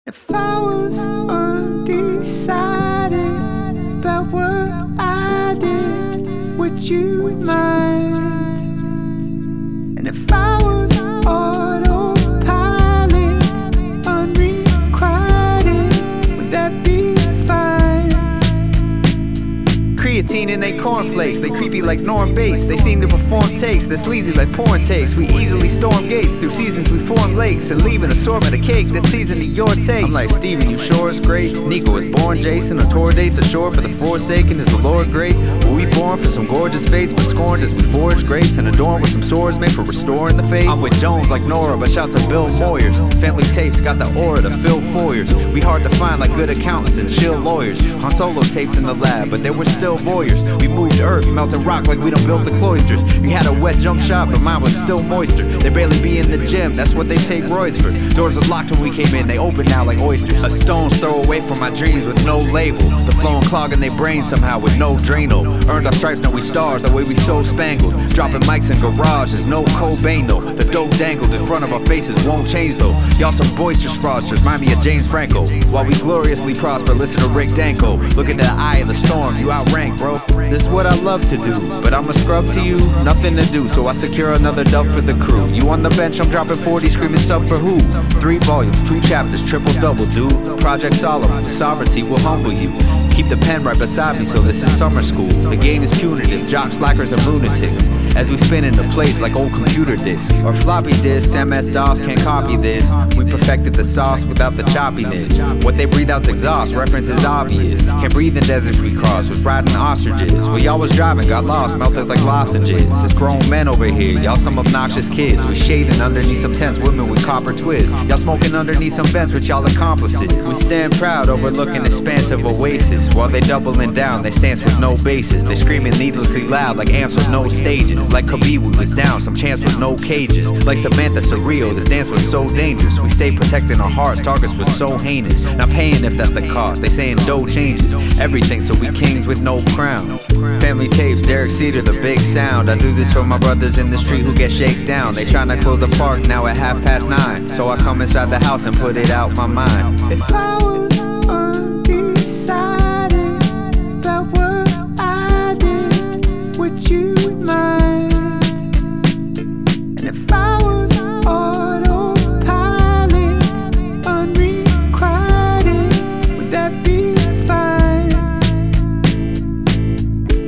If I was undecided about what I did, would you mind? And if I was autopilot, unrequited, would that be fine? Creatine in they cornflakes, they creepy like Norm Bates. They seem to perform takes, they're sleazy like porn takes. We easily storm gates, through seasons we form lakes, and leave an assortment of cake that's seasoned to your taste. I'm like, Steven, you sure it's great? Nico was born Jason, on tour dates ashore for the forsaken. Is the Lord great? Were we born for some gorgeous fates, but scorned as we forge grapes and adorned with some swords made for restoring the faith? I'm with Jones like Nora, but shout to Bill Moyers. Family tapes got the aura to fill foyers. We hard to find like good accountants and chill lawyers. On solo tapes in the lab, but they were still voyeurs. We moved earth, melted rock like we done built the cloisters. You had a wet jump shot, but mine was still moister. They barely be in the gym, that's what they take roids for. Doors was locked when we came in, they open now like oysters. A stone's throw away from my dreams with no label. The flow and clogging they brains somehow with no Drano. Earned our stripes, now we stars, the way we so spangled. Dropping mics in garages, no Cobain though. The dope dangled in front of our faces won't change though. Y'all some boisterous fraudsters, remind me of James Franco. While we gloriously prosper, listen to Rick Danko. Look into the eye of the storm, you outrank bro. This is what I love to do, but I'm a scrub to you, nothing to do, so I secure another dub for the crew. You on the bench, I'm dropping 40, screaming sub for who? 3 volumes, 2 chapters, triple double, dude. Project Solemn, the sovereignty will humble you. Keep the pen right beside me, so this is summer school. The game is punitive, jock slackers and lunatics. As we spin into place like old computer discs or floppy disks, MS-DOS can't copy this. We perfected the sauce without the choppiness. What they breathe out's exhaust, reference is obvious. Can't breathe in deserts we cross, was riding ostriches. Well, y'all was driving, got lost, melted like lozenges. It's grown men over here, y'all some obnoxious kids. We shading underneath some tense women with copper twists. Y'all smoking underneath some vents with y'all accomplices. We stand proud overlooking expansive oasis. While they doubling down, they stance with no basis. They screaming needlessly loud like amps with no stages. Like Khabib, we was down, some chance with no cages. Like Samantha Surreal, this dance was so dangerous. We stay protecting our hearts, targets was so heinous. Not paying if that's the cost, they saying dough changes everything, so we kings with no crown. Family tapes, Derek Cedar, the big sound. I do this for my brothers in the street who get shake down. They tryna close the park now at 9:30, so I come inside the house and put it out my mind. If I was undecided about what I did, would you mind? And if I was autopilot, unrequited, would that be fine?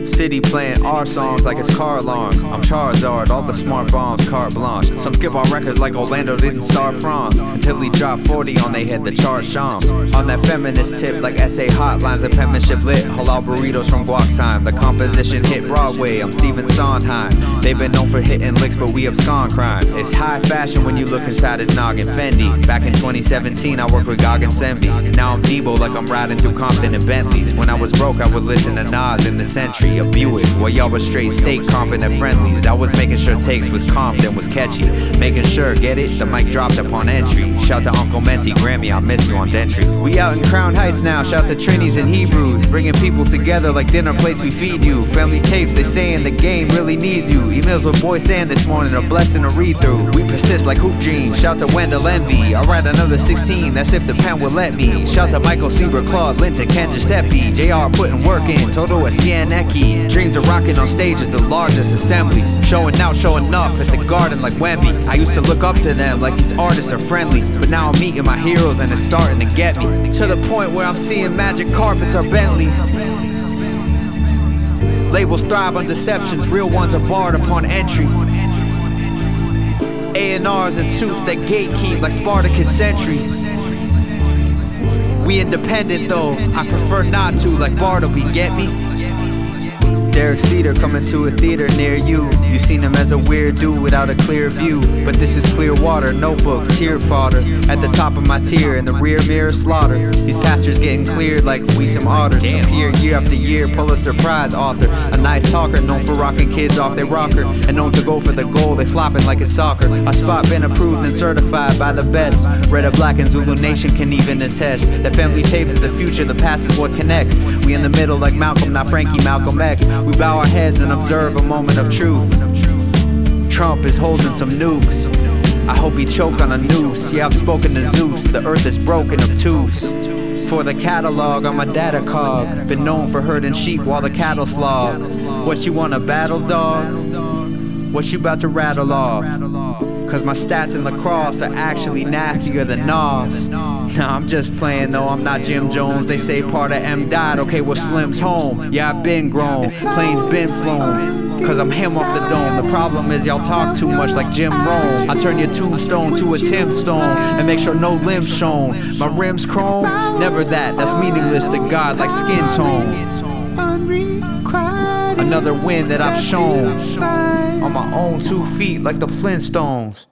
City playing our songs like it's car alarms. I'm Charizard, all the smart bombs, carte blanche. Some skip on records like Orlando didn't star France, until he dropped 40 on they head the charge shams. On that feminist tip like essay hotlines, the penmanship lit. Halal burritos from guac time, the composition hit Broadway. I'm Stephen Sondheim. They've been known for hitting licks, but we abscond crime. It's high fashion when you look inside his noggin. Fendi. Back in 2017 I worked with Gog and Sembi. Now I'm Debo like I'm riding through Compton in Bentleys. When I was broke I would listen to Nas in the Century, a Buick. While y'all was straight steak comping at Friendlies, I was making sure takes was Compton was catchy. Making sure, get it? The mic dropped upon entry. Shout to Uncle Menti, Grammy, I miss you on Dentry. We out in Crown Heights now, shout to Trinities and Hebrews. Bringing people together like dinner plates we feed you. Family tapes, they saying the game really needs you. Emails with Boy Sand this morning, a blessing to read through. We persist like hoop dreams, shout to Wendell Envy. I'll write another 16, that's if the pen will let me. Shout to Michael Sieber, Claude Linton, Ken Giuseppe. JR putting work in, Toto Espianecki. Dreams are rocking on stages, the largest assemblies. Showing out, showing off at the Garden like Wemby. I used to look up to them like these artists are friendly, but now I'm meeting my heroes and it's starting to get me. To the point where I'm seeing magic carpets or Bentleys. Labels thrive on deceptions, real ones are barred upon entry. A&Rs and suits that gatekeep like Spartacus sentries. We independent though, I prefer not to like Bartleby, get me? Derek Cedar coming to a theater near you. You seen him as a weird dude without a clear view, but this is clear water, notebook, tear fodder. At the top of my tier, in the rear mirror slaughter. These pastures getting cleared like we some otters. Appear year after year, Pulitzer Prize author. A nice talker, known for rocking kids off their rocker, and known to go for the goal, they flopping like it's soccer. Our spot been approved and certified by the best. Red or Black and Zulu Nation can even attest that family tapes is the future, the past is what connects. We in the middle like Malcolm, not Frankie, Malcolm X. We bow our heads and observe a moment of truth. Trump is holding some nukes. I hope he choke on a noose. Yeah, I've spoken to Zeus. The earth is broken, obtuse. For the catalog, I'm a data cog. Been known for herding sheep while the cattle slog. What you want, a battle dog? What you about to rattle off? Cause my stats in lacrosse are actually nastier than Nas. Nah, I'm just playing though, I'm not Jim Jones. They say part of M died, okay, well Slim's home. Yeah, I've been grown, planes been flown. Cause I'm him off the dome. The problem is y'all talk too much like Jim Rome. I turn your tombstone to a Timstone and make sure no limbs shown. My rims chrome? Never that, that's meaningless to God like skin tone. Another win that I've shown on my own 2 feet like the Flintstones.